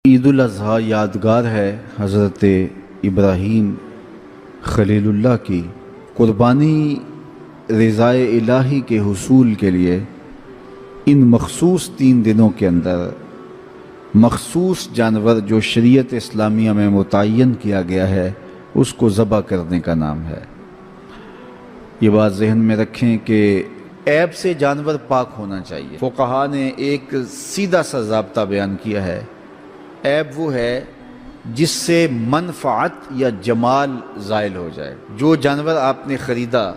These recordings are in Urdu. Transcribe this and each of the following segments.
عید الاضحیٰ یادگار ہے حضرت ابراہیم خلیل اللہ کی قربانی رضائے الہی کے حصول کے لیے ان مخصوص 3 دنوں کے اندر مخصوص جانور جو شریعت اسلامیہ میں متعین کیا گیا ہے اس کو ذبح کرنے کا نام ہے۔ یہ بات ذہن میں رکھیں کہ عیب سے جانور پاک ہونا چاہیے۔ فقہا نے ایک سیدھا سا ضابطہ بیان کیا ہے، عیب وہ ہے جس سے منفعت یا جمال زائل ہو جائے۔ جو جانور آپ نے خریدا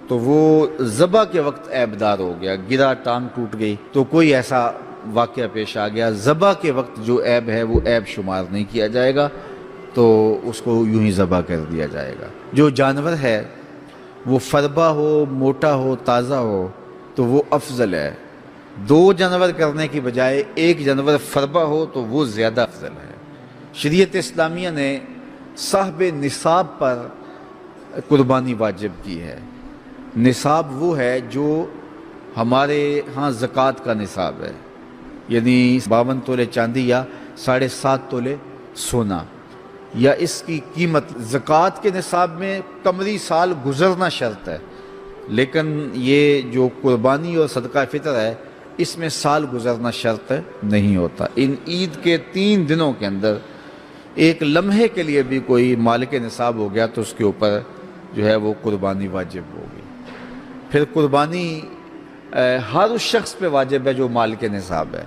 تو وہ ذبح کے وقت عیب دار ہو گیا، گرا، ٹانگ ٹوٹ گئی تو کوئی ایسا واقعہ پیش آ گیا، ذبح کے وقت جو عیب ہے وہ عیب شمار نہیں کیا جائے گا، تو اس کو یوں ہی ذبح کر دیا جائے گا۔ جو جانور ہے وہ فربا ہو، موٹا ہو، تازہ ہو تو وہ افضل ہے۔ 2 جانور کرنے کی بجائے 1 جانور فربا ہو تو وہ زیادہ افضل ہے۔ شریعت اسلامیہ نے صاحب نصاب پر قربانی واجب کی ہے۔ نصاب وہ ہے جو ہمارے ہاں زکوٰۃ کا نصاب ہے، یعنی 52 تولے چاندی یا 7.5 تولے سونا، یا اس کی قیمت۔ زکوٰۃ کے نصاب میں قمری سال گزرنا شرط ہے، لیکن یہ جو قربانی اور صدقہ فطر ہے اس میں سال گزرنا شرط نہیں ہوتا۔ ان عید کے 3 دنوں کے اندر ایک لمحے کے لیے بھی کوئی مالک نصاب ہو گیا تو اس کے اوپر جو ہے وہ قربانی واجب ہوگی۔ پھر قربانی ہر اس شخص پہ واجب ہے جو مالک نصاب ہے۔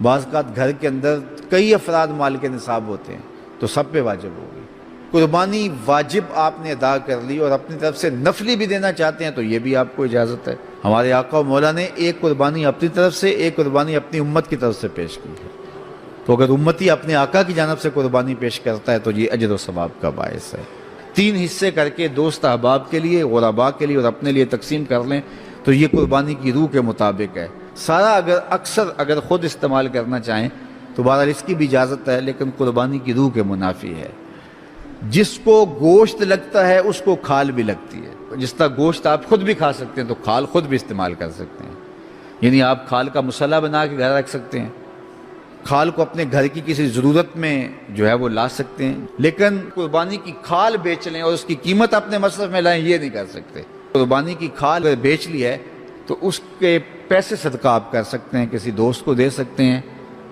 بعض اوقات گھر کے اندر کئی افراد مالک نصاب ہوتے ہیں تو سب پہ واجب ہوگی۔ قربانی واجب آپ نے ادا کر لی اور اپنی طرف سے نفلی بھی دینا چاہتے ہیں تو یہ بھی آپ کو اجازت ہے۔ ہمارے آقا و مولا نے ایک قربانی اپنی طرف سے، ایک قربانی اپنی امت کی طرف سے پیش کی ہے، تو اگر امتی اپنے آقا کی جانب سے قربانی پیش کرتا ہے تو یہ اجر و ثواب کا باعث ہے۔ 3 حصے کر کے دوست احباب کے لیے، غرباء کے لیے اور اپنے لیے تقسیم کر لیں تو یہ قربانی کی روح کے مطابق ہے۔ سارا اگر خود استعمال کرنا چاہیں تو بہرحال اس کی بھی اجازت ہے، لیکن قربانی کی روح کے منافی ہے۔ جس کو گوشت لگتا ہے اس کو کھال بھی لگتی ہے۔ جس طرح گوشت آپ خود بھی کھا سکتے ہیں تو کھال خود بھی استعمال کر سکتے ہیں، یعنی آپ کھال کا مسلح بنا کے گھر رکھ سکتے ہیں، کھال کو اپنے گھر کی کسی ضرورت میں جو ہے وہ لا سکتے ہیں، لیکن قربانی کی کھال بیچ لیں اور اس کی قیمت اپنے مصرف میں لائیں یہ نہیں کر سکتے۔ قربانی کی کھال اگر بیچ لی ہے تو اس کے پیسے صدقہ آپ کر سکتے ہیں، کسی دوست کو دے سکتے ہیں،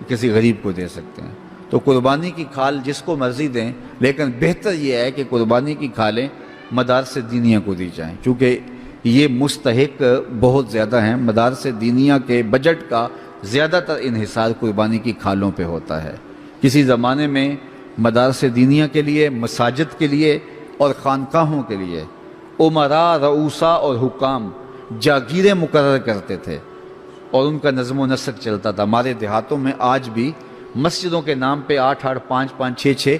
کسی غریب کو دے سکتے ہیں۔ تو قربانی کی کھال جس کو مرضی دیں، لیکن بہتر یہ ہے کہ قربانی کی کھالیں مدارس دینیہ کو دی جائیں، چونکہ یہ مستحق بہت زیادہ ہیں۔ مدارس دینیہ کے بجٹ کا زیادہ تر انحصار قربانی کی کھالوں پہ ہوتا ہے۔ کسی زمانے میں مدارس دینیہ کے لیے، مساجد کے لیے اور خانقاہوں کے لیے امراء، رؤساء اور حکام جاگیریں مقرر کرتے تھے اور ان کا نظم و نسق چلتا تھا۔ ہمارے دیہاتوں میں آج بھی مسجدوں کے نام پہ 8-8، 5-5، 6-6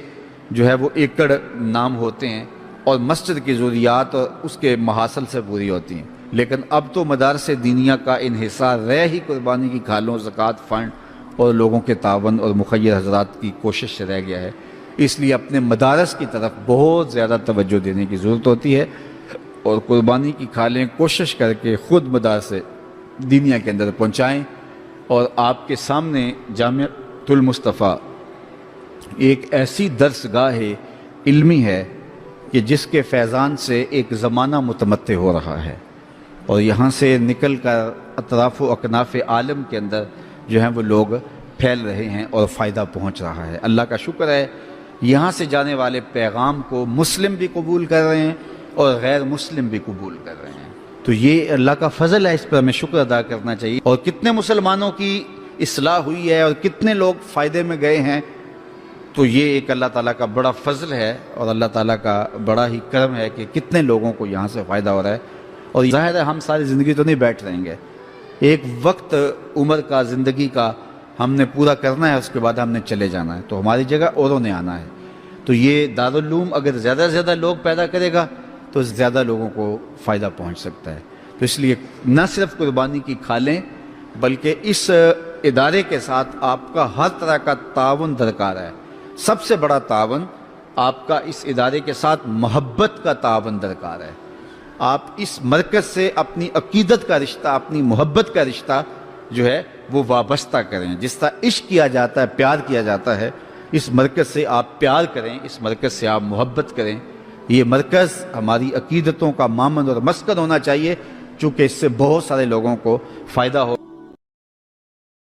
جو ہے وہ ایکڑ نام ہوتے ہیں اور مسجد کی ضروریات اس کے محاصل سے پوری ہوتی ہیں، لیکن اب تو مدارس دینیہ کا انحصار رہ ہی قربانی کی کھالوں، زکوٰۃ فنڈ اور لوگوں کے تعاون اور مخیر حضرات کی کوشش سے رہ گیا ہے۔ اس لیے اپنے مدارس کی طرف بہت زیادہ توجہ دینے کی ضرورت ہوتی ہے اور قربانی کی کھالیں کوشش کر کے خود مدارس دینیہ کے اندر پہنچائیں۔ اور آپ کے سامنے جامعۃ المصطفیٰ ایک ایسی درسگاہ علمی ہے کہ جس کے فیضان سے ایک زمانہ متمتع ہو رہا ہے اور یہاں سے نکل کر اطراف و اکناف عالم کے اندر جو ہیں وہ لوگ پھیل رہے ہیں اور فائدہ پہنچ رہا ہے۔ اللہ کا شکر ہے یہاں سے جانے والے پیغام کو مسلم بھی قبول کر رہے ہیں اور غیر مسلم بھی قبول کر رہے ہیں، تو یہ اللہ کا فضل ہے، اس پر ہمیں شکر ادا کرنا چاہیے۔ اور کتنے مسلمانوں کی اصلاح ہوئی ہے اور کتنے لوگ فائدے میں گئے ہیں، تو یہ ایک اللہ تعالیٰ کا بڑا فضل ہے اور اللہ تعالیٰ کا بڑا ہی کرم ہے کہ کتنے لوگوں کو یہاں سے فائدہ ہو رہا ہے۔ اور ظاہر ہے ہم ساری زندگی تو نہیں بیٹھ رہیں گے، ایک وقت عمر کا، زندگی کا ہم نے پورا کرنا ہے، اس کے بعد ہم نے چلے جانا ہے، تو ہماری جگہ اوروں نے آنا ہے۔ تو یہ دارالعلوم اگر زیادہ سے زیادہ لوگ پیدا کرے گا تو زیادہ لوگوں کو فائدہ پہنچ سکتا ہے۔ تو اس لیے نہ صرف قربانی کی کھالیں بلکہ اس ادارے کے ساتھ آپ کا ہر طرح کا تعاون درکار ہے۔ سب سے بڑا تعاون آپ کا اس ادارے کے ساتھ محبت کا تعاون درکار ہے۔ آپ اس مرکز سے اپنی عقیدت کا رشتہ، اپنی محبت کا رشتہ جو ہے وہ وابستہ کریں. جس طرح عشق کیا جاتا ہے، پیار کیا جاتا ہے، اس مرکز سے آپ پیار کریں، اس مرکز سے آپ محبت کریں. یہ مرکز ہماری عقیدتوں کا مامن اور مسکن ہونا چاہیے، چونکہ اس سے بہت سارے لوگوں کو فائدہ ہو.